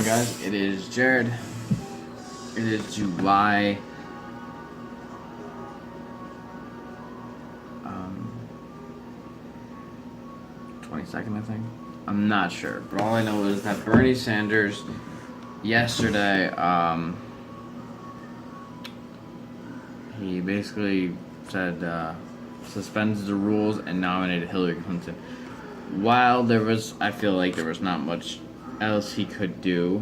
guys? It is Jared. It is July 22nd, I think. I'm not sure, but all I know is that Bernie Sanders yesterday, he basically said suspends the rules and nominated Hillary Clinton. While I feel like there was not much else he could do.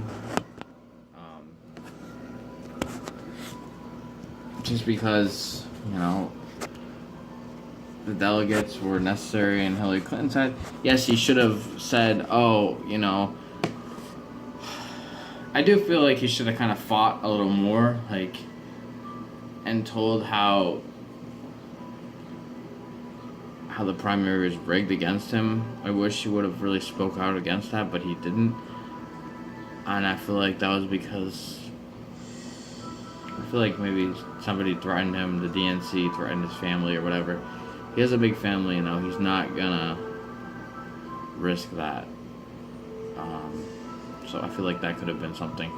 Just because, the delegates were necessary and Hillary Clinton said, yes, he should have said, I do feel like he should have kind of fought a little more, and told how the primary was rigged against him. I wish he would have really spoke out against that, but he didn't. And I feel like that was because I feel like maybe somebody threatened him, the DNC threatened his family or whatever. He has a big family, he's not gonna risk that. So I feel like that could have been something.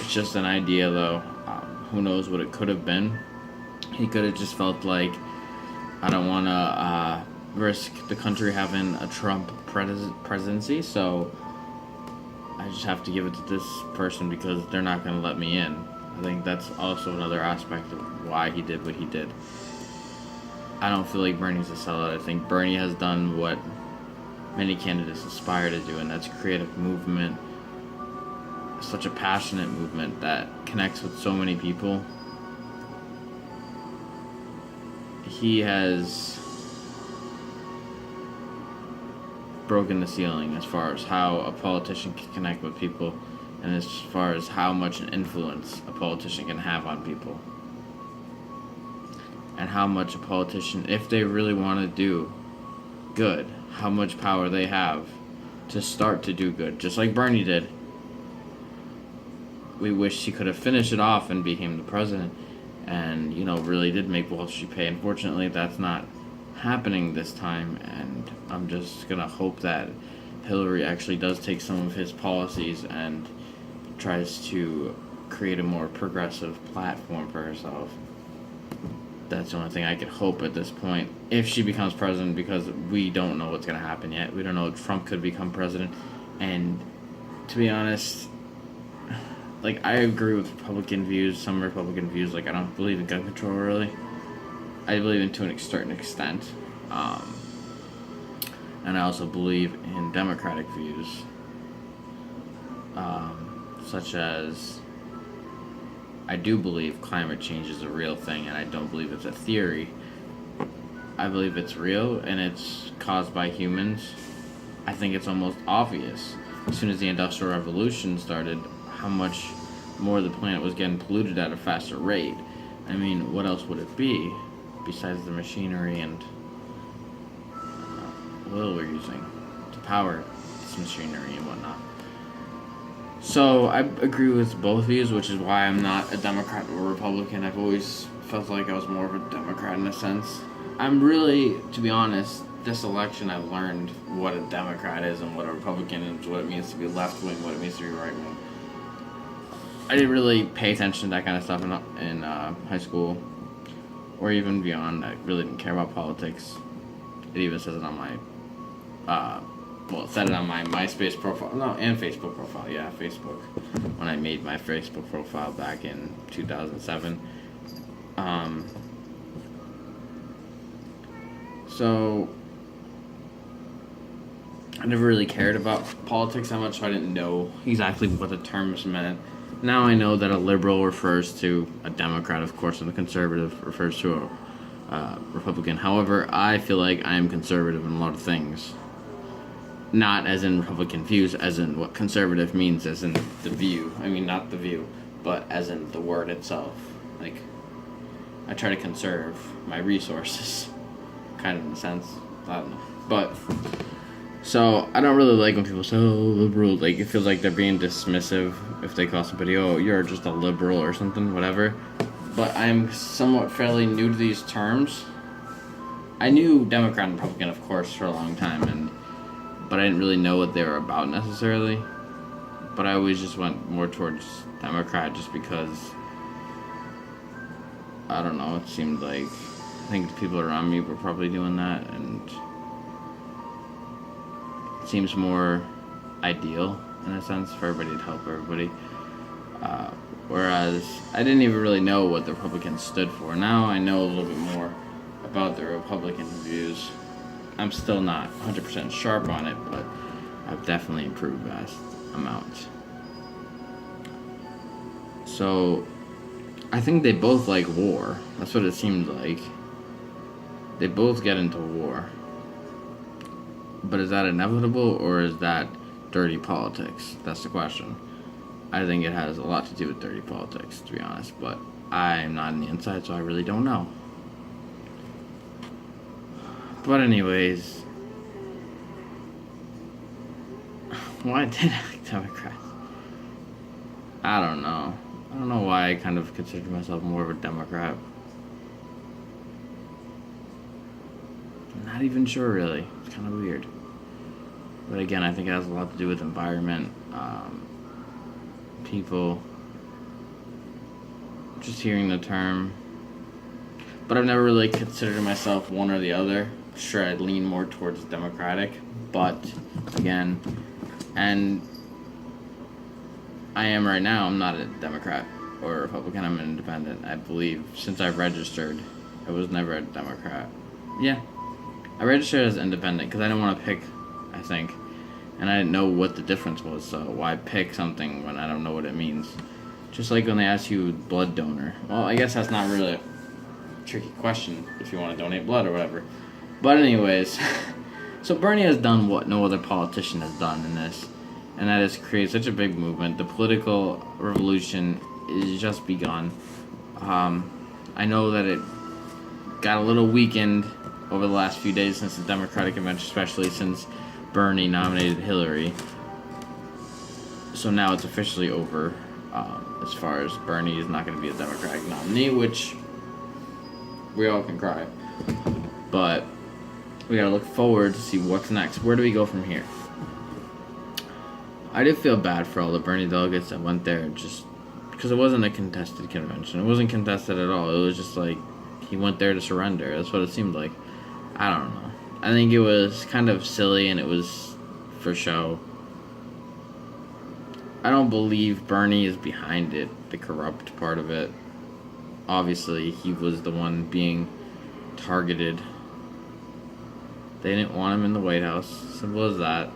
It's just an idea, though. Who knows what it could have been. He could have just felt like, I don't want to risk the country having a Trump presidency, so I just have to give it to this person because they're not going to let me in. I think that's also another aspect of why he did what he did. I don't feel like Bernie's a sellout. I think Bernie has done what many candidates aspire to do, and that's create a movement, such a passionate movement that connects with so many people. He has broken the ceiling as far as how a politician can connect with people, and as far as how much an influence a politician can have on people. And how much a politician, if they really want to do good, how much power they have to start to do good, just like Bernie did. We wish he could have finished it off and became the president and, really did make Wall Street pay. Unfortunately, that's not happening this time, and I'm just going to hope that Hillary actually does take some of his policies and tries to create a more progressive platform for herself. That's the only thing I could hope at this point, if she becomes president, because we don't know what's going to happen yet. We don't know if Trump could become president, and to be honest, I agree with Republican views, some Republican views, I don't believe in gun control, really. I believe in to a certain extent, and I also believe in Democratic views, such as I do believe climate change is a real thing, and I don't believe it's a theory. I believe it's real, and it's caused by humans. I think it's almost obvious. As soon as the Industrial Revolution started, how much more the planet was getting polluted at a faster rate. I mean, what else would it be besides the machinery and oil we're using to power this machinery and whatnot? So I agree with both views, which is why I'm not a Democrat or Republican. I've always felt like I was more of a Democrat in a sense. I'm really, to be honest, this election I've learned what a Democrat is and what a Republican is, what it means to be left-wing, what it means to be right-wing. I didn't really pay attention to that kind of stuff in high school or even beyond. I really didn't care about politics. It even says it on my it said it on my MySpace profile. No, and Facebook profile. Yeah, Facebook. When I made my Facebook profile back in 2007. So I never really cared about politics that much, so I didn't know exactly what the terms meant. Now I know that a liberal refers to a Democrat, of course, and a conservative refers to a Republican. However, I feel like I am conservative in a lot of things. Not as in Republican views, as in what conservative means, as in the view. I mean, not the view, but as in the word itself. I try to conserve my resources, kind of in a sense. I don't know. But, so, I don't really like when people say, oh, liberal. It feels like they're being dismissive if they call somebody, oh, you're just a liberal or something, whatever. But I'm somewhat fairly new to these terms. I knew Democrat and Republican, of course, for a long time, but I didn't really know what they were about necessarily. but I always just went more towards Democrat just because, I don't know, it seemed like, I think the people around me were probably doing that, and it seems more ideal in a sense for everybody to help everybody. Whereas I didn't even really know what the Republicans stood for. Now I know a little bit more about the Republican views. I'm still not 100% sharp on it, but I've definitely improved vast amounts. So I think they both like war. That's what it seems like. They both get into war. But is that inevitable, or is that dirty politics? That's the question. I think it has a lot to do with dirty politics, to be honest, but I'm not on the inside, so I really don't know. But anyways, why did I like Democrats? I don't know. I don't know why I kind of consider myself more of a Democrat. I'm not even sure, really. It's kind of weird. But again, I think it has a lot to do with environment, people, just hearing the term. But I've never really considered myself one or the other. Sure, I'd lean more towards Democratic, but again, and I am right now, I'm not a Democrat or a Republican, I'm an independent. I believe since I've registered, I was never a Democrat. Yeah, I registered as independent because I didn't want to pick, I think, and I didn't know what the difference was, so why pick something when I don't know what it means? Just like when they ask you blood donor. Well, I guess that's not really a tricky question if you want to donate blood or whatever. But anyways, so Bernie has done what no other politician has done in this, and that is create such a big movement. The political revolution is just begun. I know that it got a little weakened over the last few days since the Democratic convention, especially since Bernie nominated Hillary. So now it's officially over, as far as Bernie is not going to be a Democratic nominee, which we all can cry. But we gotta look forward to see what's next. Where do we go from here? I did feel bad for all the Bernie delegates that went there, just because it wasn't a contested convention. It wasn't contested at all. It was just like he went there to surrender. That's what it seemed like. I don't know. I think it was kind of silly, and it was for show. I don't believe Bernie is behind it, the corrupt part of it. Obviously, he was the one being targeted. They didn't want him in the White House. Simple as that.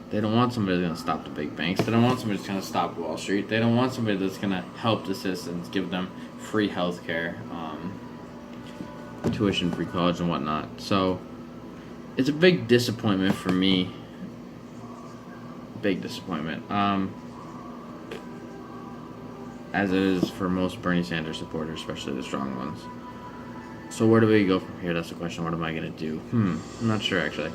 They don't want somebody that's going to stop the big banks. They don't want somebody that's going to stop Wall Street. They don't want somebody that's going to help the citizens, give them free health care, tuition-free college and whatnot. So, it's a big disappointment for me. Big disappointment. As it is for most Bernie Sanders supporters, especially the strong ones. So where do we go from here? That's the question. What am I going to do? I'm not sure, actually.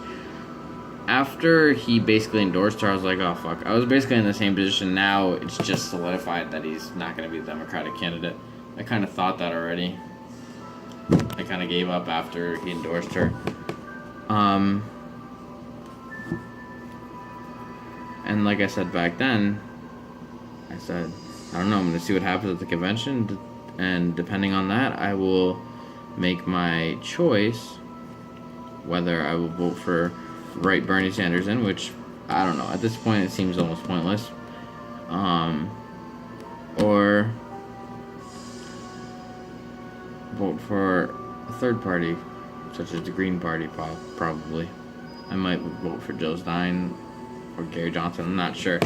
After he basically endorsed her, I was like, oh, fuck. I was basically in the same position. Now it's just solidified that he's not going to be the Democratic candidate. I kind of thought that already. I kind of gave up after he endorsed her. And like I said back then, I said, I don't know, I'm going to see what happens at the convention. And depending on that, I will make my choice whether I will vote for write Bernie Sanders in, which I don't know. At this point, it seems almost pointless. Or vote for a third party, such as the Green Party, probably. I might vote for Joe Stein or Gary Johnson. I'm not sure.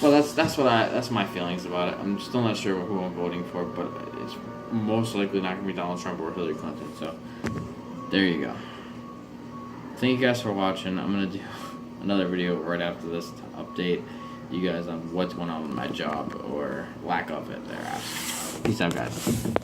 Well, that's my feelings about it. I'm still not sure who I'm voting for, but it's most likely not going to be Donald Trump or Hillary Clinton. So there you go. Thank you guys for watching. I'm going to do another video right after this to update you guys on what's going on with my job or lack of it thereafter. Peace out, guys.